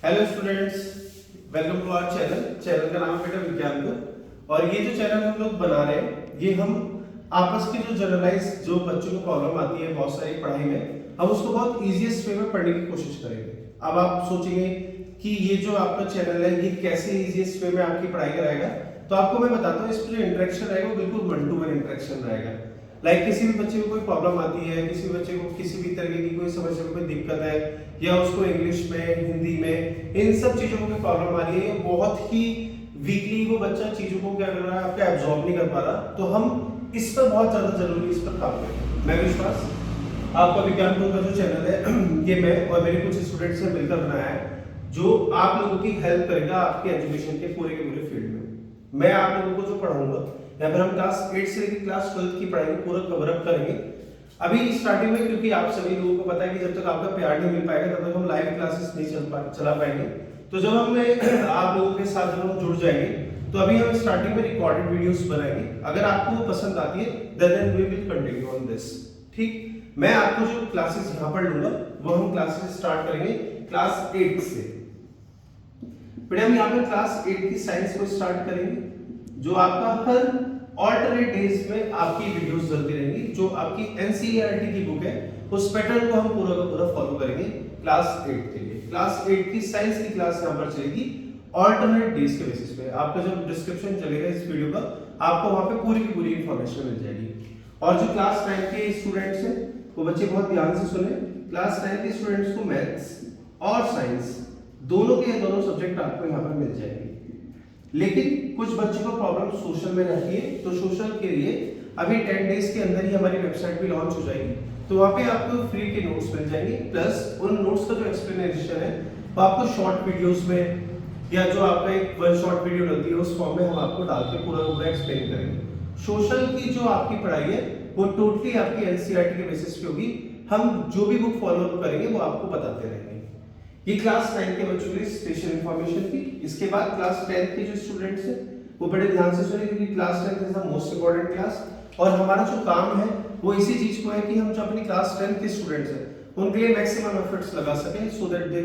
Hello students, welcome to our channel का नाम है बेटा विज्ञान को। और ये जो चैनल हम लोग बना रहे हैं ये हम आपस की जो जनरलाइज जो बच्चों को प्रॉब्लम आती है बहुत सारी पढ़ाई में, हम उसको बहुत इजीएस्ट वे में पढ़ने की कोशिश करेंगे। अब आप सोचेंगे कि ये जो आपका चैनल है ये कैसे इजीएस्ट वे में आपकी पढ़ाई कराएगा, तो आपको मैं बताता हूँ इसमें जो इंटरेक्शन रहेगा वो बिल्कुल 1 to 1 इंटरेक्शन रहेगा। लाइक किसी भी बच्चे को कोई प्रॉब्लम आती है, किसी भी बच्चे को किसी भी तरीके की कोई समस्या कोई दिक्कत है, या उसको इंग्लिश में हिंदी में इन सब चीजों में प्रॉब्लम आ रही है, बहुत ही वीकली वो बच्चा चीजों को क्या कर रहा है आपका एब्जॉर्ब नहीं कर पा रहा, तो हम इस पर बहुत ज्यादा जरूरी इस पर काम करें। मैं विश्वास आपका विज्ञान ग्रुप का जो चैनल है ये मैं और मेरे कुछ स्टूडेंट्स से मिलकर बनाया है, जो आप लोगों की हेल्प करेगा आपके एजुकेशन के पूरे फील्ड में। मैं आप लोगों को जो पढ़ाऊंगा यहाँ पर हम क्लास 8 से लेकर क्लास 12 की पढ़ाई को पूरा कवर अप करेंगे। अभी स्टार्टिंग में क्योंकि आप सभी लोगों को पता है कि जब तक आपका प्यार नहीं मिल पाएगा तब तक हम लाइव क्लासेस नहीं चला पाएंगे। तो जब हम आप लोगों के साथ जब हम जुड़ जाएंगे तो अभी हम स्टार्टिंग में रिकॉर्डेड वीडियोस बनाएंगे। अगर आपको वो पसंद आती है then we will continue on this. ठीक, मैं आपको जो क्लासेस यहाँ पर लूंगा वो हम क्लासेस स्टार्ट करेंगे क्लास 8 से। फिर हम यहाँ पर क्लास 8 की साइंस को स्टार्ट करेंगे, जो आपका हर ऑल्टरनेट डेज में आपकी वीडियोस चलती रहेंगी। जो आपकी एनसीईआरटी की बुक है उस पैटर्न को हम पूरा का पूरा फॉलो करेंगे क्लास 8 के लिए। क्लास 8 की साइंस की क्लास यहाँ पर चलेगी ऑल्टरनेट डेज के बेसिस पे। आपका जब डिस्क्रिप्शन चलेगा इस वीडियो का आपको वहां पे पूरी की पूरी इंफॉर्मेशन मिल जाएगी। और जो क्लास 9 के स्टूडेंट्स हैं वो बच्चे बहुत ध्यान से सुने। क्लास 9 के स्टूडेंट्स को मैथ्स और साइंस दोनों के सब्जेक्ट आपको यहाँ पर मिल जाएंगे। लेकिन कुछ बच्चों को प्रॉब्लम सोशल में रहती है, तो सोशल के लिए अभी 10 डेज के अंदर ही हमारी वेबसाइट भी लॉन्च हो जाएगी, तो वहां पे आपको फ्री के नोट्स मिल जाएंगे। प्लस उन नोट्स का जो एक्सप्लेनेशन है वो आपको शॉर्ट वीडियोस में या जो आपका एक वन शॉट वीडियो डलती है उस फॉर्म में हम आपको डाल के पूरा एक्सप्लेन करेंगे। सोशल की जो आपकी पढ़ाई है वो टोटली आपकी एनसीईआरटी के बेसिस पे होगी। हम जो भी बुक फॉलो करेंगे वो आपको बताते रहेंगे। ये क्लास 9 के बच्चों के लिए स्पेशल इंफॉर्मेशन थी। इसके बाद क्लास 10 के जो स्टूडेंट्स हैं वो बड़े ध्यान से सुने, क्योंकि class 10 is the most important class. और हमारा जो काम है वो इसी चीज को है कि हम जो अपनी क्लास 10 के स्टूडेंट्स हैं उनके लिए मैक्सिमम एफर्ट्स लगा सकें, सो दैट दे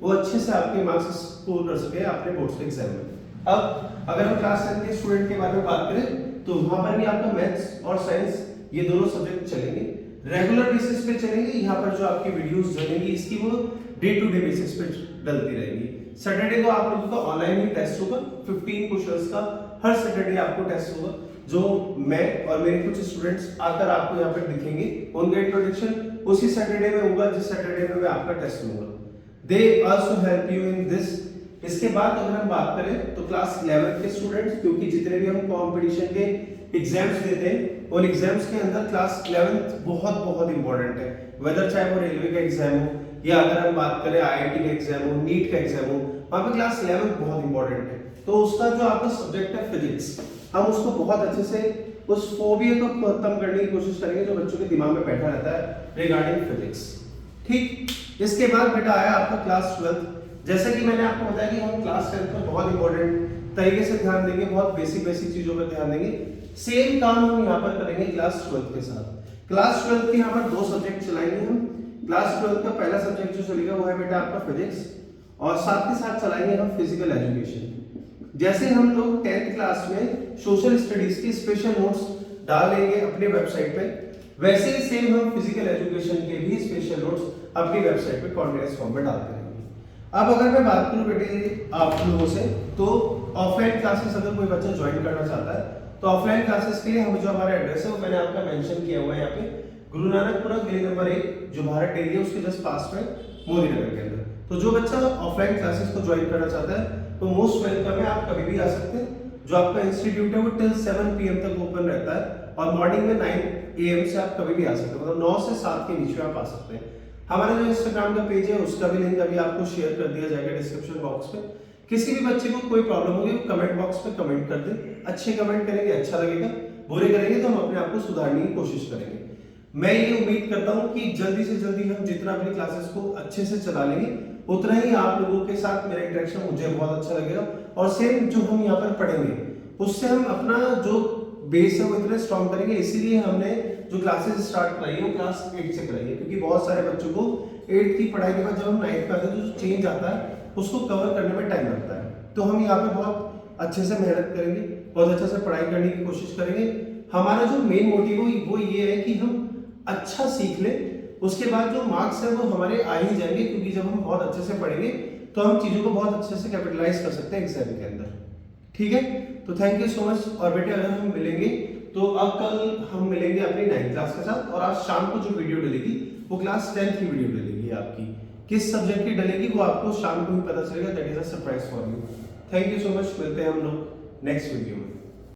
वो अच्छे से आपके मार्क्स स्कोर कर सके अपने बोर्ड्स के एग्जाम में। अब अगर हम क्लास 10 के स्टूडेंट के बारे में बात करें तो वहां पर भी आपका मैथ्स और साइंस ये दोनों सब्जेक्ट चलेंगे, रेगुलर बेसिस पे चलेंगे। यहाँ पर जो आपकी वीडियोस चलेंगी इसकी वो डे टू डे बेसिस पे डलती रहेगी। सैटरडे को आप लोगों का ऑनलाइन ही टेस्ट होगा, 15 क्वेश्चंस का हर सैटरडे आपको टेस्ट होगा, जो मैं और मेरे कुछ स्टूडेंट्स आकर आपको यहाँ पर दिखेंगे। उनका इंट्रोडक्शन उसी सैटरडे में होगा जिस सैटरडे में मैं आपका टेस्ट लूंगा। They also help you in this. इसके बाद अगर हम बात करें तो क्लास 11 के स्टूडेंट्स, क्योंकि जितने भी हम कंपटीशन के एग्जाम्स देते हैं उन एग्जाम्स के अंदर क्लास 11 बहुत इंपॉर्टेंट है। वेदर चाहे वो रेलवे का एग्जाम हो या अगर हम बात करें आईआईटी का एग्जाम हो, नीट का एग्जाम हो, वहां पे क्लास 11 बहुत इंपॉर्टेंट है। तो उसका जो आपका सब्जेक्ट है फिजिक्स, हम उसको बहुत अच्छे से उस फोबिया को खत्म करने की कोशिश करेंगे जो बच्चों के दिमाग में बैठा रहता है रिगार्डिंग फिजिक्स। ठीक, इसके बाद बेटा आया आपका क्लास 12। जैसे कि मैंने आपको बताया कि हम क्लास 10 पर बहुत इंपॉर्टेंट तरीके से ध्यान देंगे, बहुत बेसिक चीजों पर ध्यान देंगे। सेम काम हम यहाँ पर करेंगे क्लास 12 के साथ। क्लास 12 के यहाँ पर 2 सब्जेक्ट चलाएंगे हम। क्लास 12 का पहला सब्जेक्ट जो चलेगा वो है बेटा आपका फिजिक्स, और साथ के साथ चलाएंगे हम फिजिकल एजुकेशन। जैसे हम लोग 10th क्लास में सोशल स्टडीज की स्पेशल नोट्स डाल देंगे अपनी वेबसाइट पे, वैसे ही सेम हम फिजिकल एजुकेशन के भी स्पेशल नोट्स अपनी वेबसाइट पे कॉन्टिन्यूअस फॉर्म में डाल देंगे। अब अगर मैं बात करूं बेटे आप लोगों से, तो ऑफलाइन क्लासेस अगर कोई बच्चा ज्वाइन करना चाहता है तो ऑफलाइन क्लासेस के लिए हम जो हमारा एड्रेस है वो मैंने आपका मेंशन किया हुआ है यहाँ पे, गुरु नानकपुरा गली नंबर 1 जो भारत डेयरी है उसके जस्ट पास में मोदी नगर के अंदर। तो जो बच्चा ऑफलाइन क्लासेस को ज्वाइन करना चाहता है तो मोस्ट वेलकम है, आप कभी भी आ सकते हैं। जो आपका इंस्टीट्यूट है वो टिल 7 PM तक ओपन रहता है, और मॉर्निंग में 9 AM से आप कभी भी आ सकते हैं, मतलब 9 से 7 के बीच में आप आ सकते हैं। हमारा जो इंस्टाग्राम का पेज है उसका भी लिंक अभी आपको शेयर कर दिया जाएगा डिस्क्रिप्शन बॉक्स में। किसी भी बच्चे को कोई प्रॉब्लम होगी कमेंट बॉक्स में कमेंट कर दे। अच्छे कमेंट करेंगे अच्छा लगेगा, बुरे करेंगे तो हम अपने आप को सुधारने की कोशिश करेंगे। मैं ये उम्मीद करता हूं कि जल्दी से जल्दी हम जितना अपनी क्लासेस को अच्छे से चला लेंगे उतना ही आप लोगों के साथ मेरा इंटरेक्शन मुझे बहुत अच्छा लगेगा। और सेम जो हम यहाँ पर पढ़ेंगे उससे हम अपना जो बेस है वो इतना स्ट्रॉन्ग करेंगे। इसीलिए हमने जो क्लासेस स्टार्ट कराई है वो क्लास 8 से कराई है, क्योंकि बहुत सारे बच्चों को 8th की पढ़ाई के बाद जब हम 9th में आते हैं तो जो चेंज आता है उसको कवर करने में टाइम लगता है। तो हम यहाँ पे बहुत अच्छे से मेहनत करेंगे, बहुत अच्छे से पढ़ाई करने की कोशिश करेंगे। हमारा जो मेन मोटिव वो ये है कि हम अच्छा सीख लें, उसके बाद जो मार्क्स है वो हमारे आ ही जाएंगे, क्योंकि जब हम बहुत अच्छे से पढ़ेंगे तो हम चीज़ों को बहुत अच्छे से कैपिटलाइज कर सकते हैं एग्जाम के अंदर। ठीक है, तो थैंक यू सो मच। और बेटे अगर हम मिलेंगे तो अब कल हम मिलेंगे अपनी 9th क्लास के साथ, और आज शाम को जो वीडियो डलेगी वो क्लास 10th की वीडियो डलेगी आपकी। किस सब्जेक्ट की डलेगी वो आपको शाम को ही पता चलेगा, that is a surprise for you. Thank you so much, मिलते हैं हम लोग नेक्स्ट वीडियो में।